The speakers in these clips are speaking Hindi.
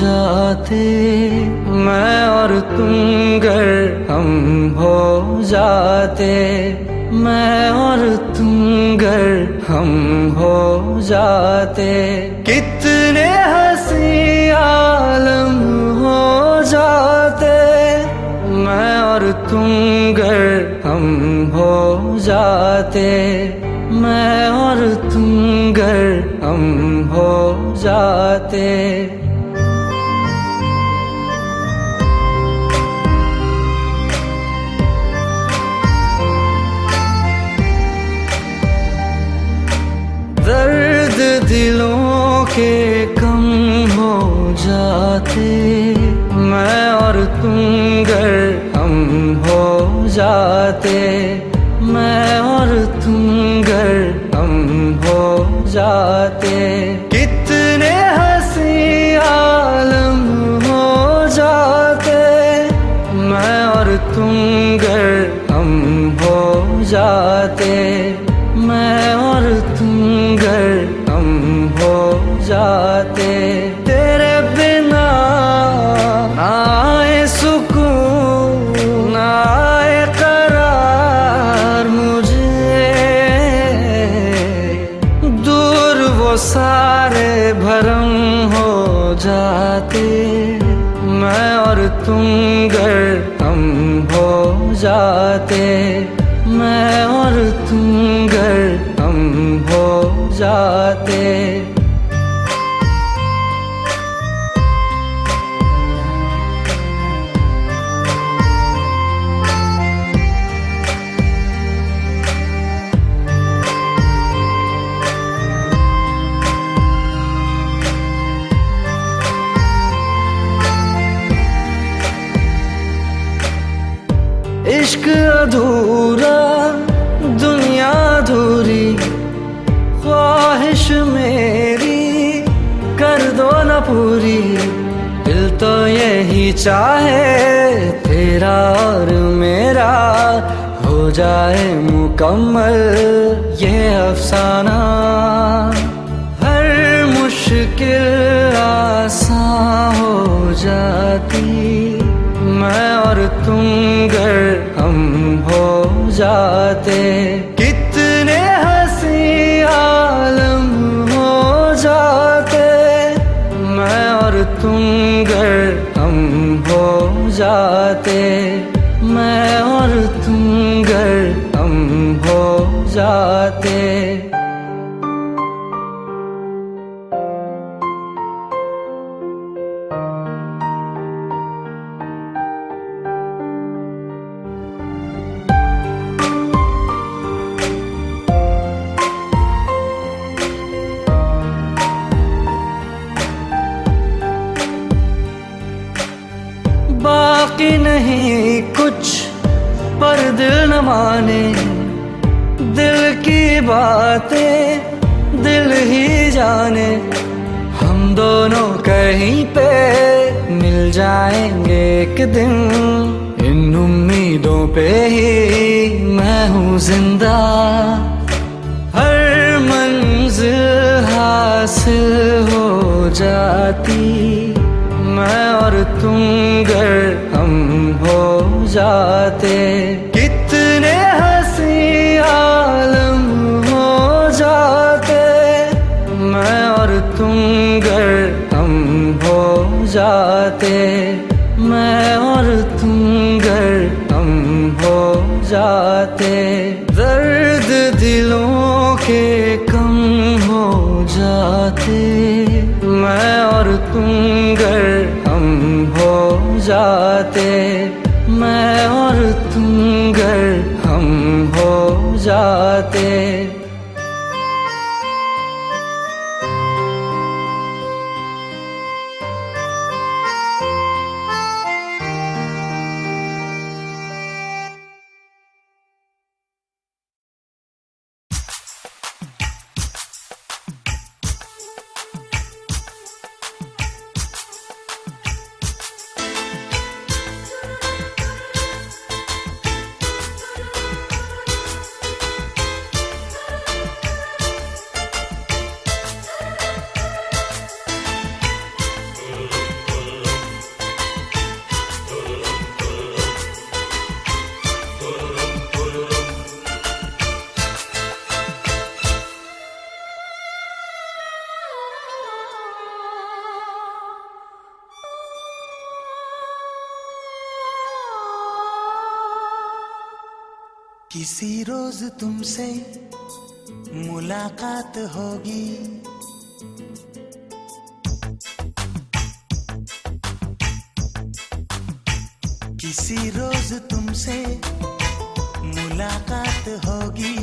जाते, मैं और तुम गर हम हो जाते, मैं और तुम गर हम हो जाते, कितने हंसी आलम हो जाते, मैं और तुम गर हम हो जाते, मैं और तुम गर हम हो जाते। दर्द दिलों के कम हो जाते, मैं और तुम गर हम हो जाते, मैं और तुम गर हम हो जाते, कितने हंसी आलम हो जाते, मैं और तुम गर हम हो जाते, मैं और तुम गर हम हो जाते। तेरे बिना ना आए सुकून, ना आए करार मुझे, दूर वो सारे भरम हो जाते, मैं और तुम गर हम हो जाते, मैं और तुम गर हम हो जाते। इश्क अधूरा, दुनिया अधूरी, ख्वाहिश मेरी कर दो न पूरी, दिल तो यही चाहे तेरा और मेरा हो जाए मुकम्मल ये अफसाना, हर मुश्किल आसान हो जाती, मैं और तुम गर हम हो जाते, कितने हंसी आलम हो जाते, मैं और तुम गर हम हो जाते, मैं और तुम गर हम हो जाते। बाकी नहीं कुछ पर दिल न माने, दिल की बातें दिल ही जाने, हम दोनों कहीं पे मिल जाएंगे एक दिन, इन उम्मीदों पे ही मैं हूँ जिंदा, हर मंजिल हासिल हो जाती, मैं और तुम गर हम हो जाते, कितने हंसी आलम हो जाते, मैं और तुम गर हम हो जाते, मैं और तुम गर हम हो जाते। दर्द दिलों के कम हो जाते, मैं और तुम गर हम हो जाते, मैं और तुम गर हम हो जाते। किसी रोज तुमसे मुलाकात होगी, किसी रोज तुमसे मुलाकात होगी।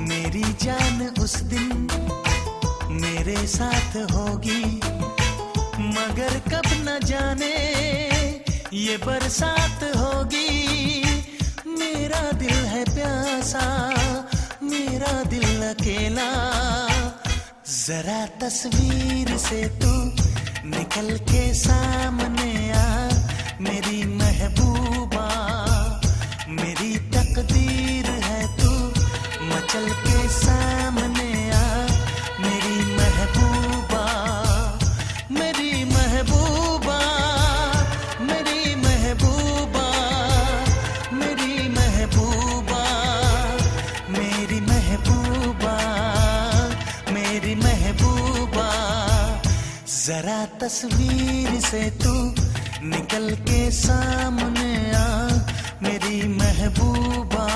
मेरी जान उस दिन मेरे साथ होगी, मगर कब न जाने ये बरसात होगी। मेरा दिल है प्यासा, मेरा दिल अकेला, जरा तस्वीर से तू निकल के सामने आ। मेरी महबूबा, मेरी तकदीर है तू मचल के सामने आ। मेरी महबूबा, मेरी महबूबा, मेरी महबूबा, मेरी महबूबा, मेरी महबूबा, मेरी महबूबा। जरा तस्वीर से तू निकल के सामने आ, मेरी महबूबा।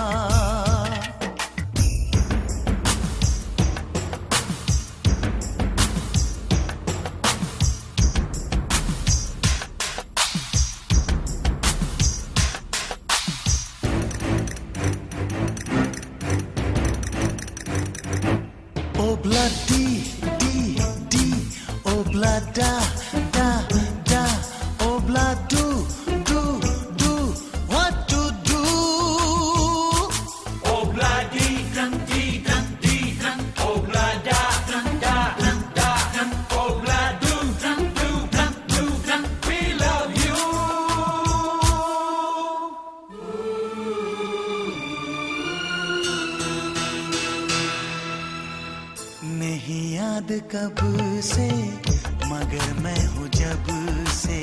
Obla di di di, obla da da da, obla do do do, what to do? Obla di dum, obla da da da, obla do dum, we love you. नहीं याद कब से, मगर मैं हूँ जब से,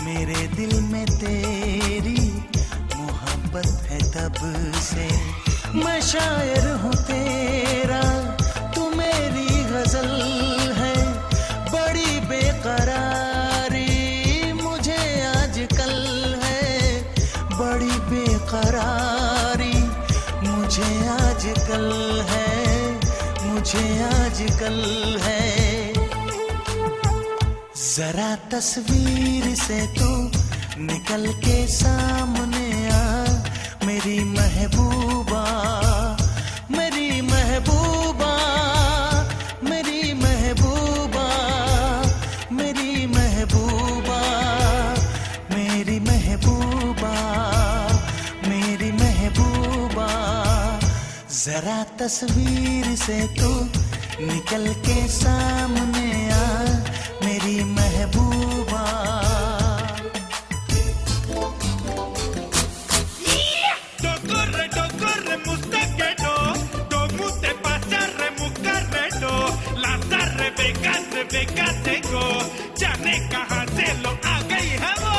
मेरे दिल में तेरी मोहब्बत है तब से। मैं शायर हूँ तेरा, तू मेरी गजल है, बड़ी बेकरारी मुझे आजकल है, बड़ी बेकरारी मुझे आजकल है, मुझे आजकल है। जरा तस्वीर से तू निकल के सामने आ, मेरी महबूबा, मेरी महबूबा, मेरी महबूबा, मेरी महबूबा, मेरी महबूबा, मेरी महबूबा। जरा तस्वीर से तू निकल के सामने आ, मेरी महबूबा। Corre, mustaquero, como te pasa remucarrero, las Rebeca tengo, ya ne kahan se lo आ गई है वो।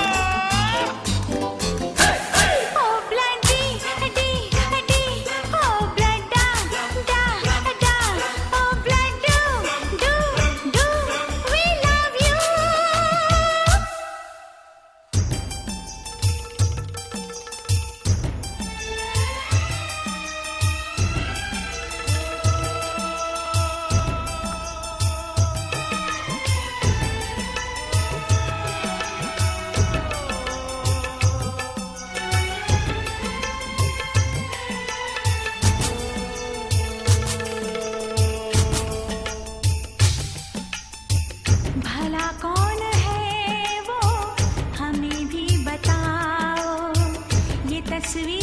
भला कौन है वो, हमें भी बताओ। ये तस्वीर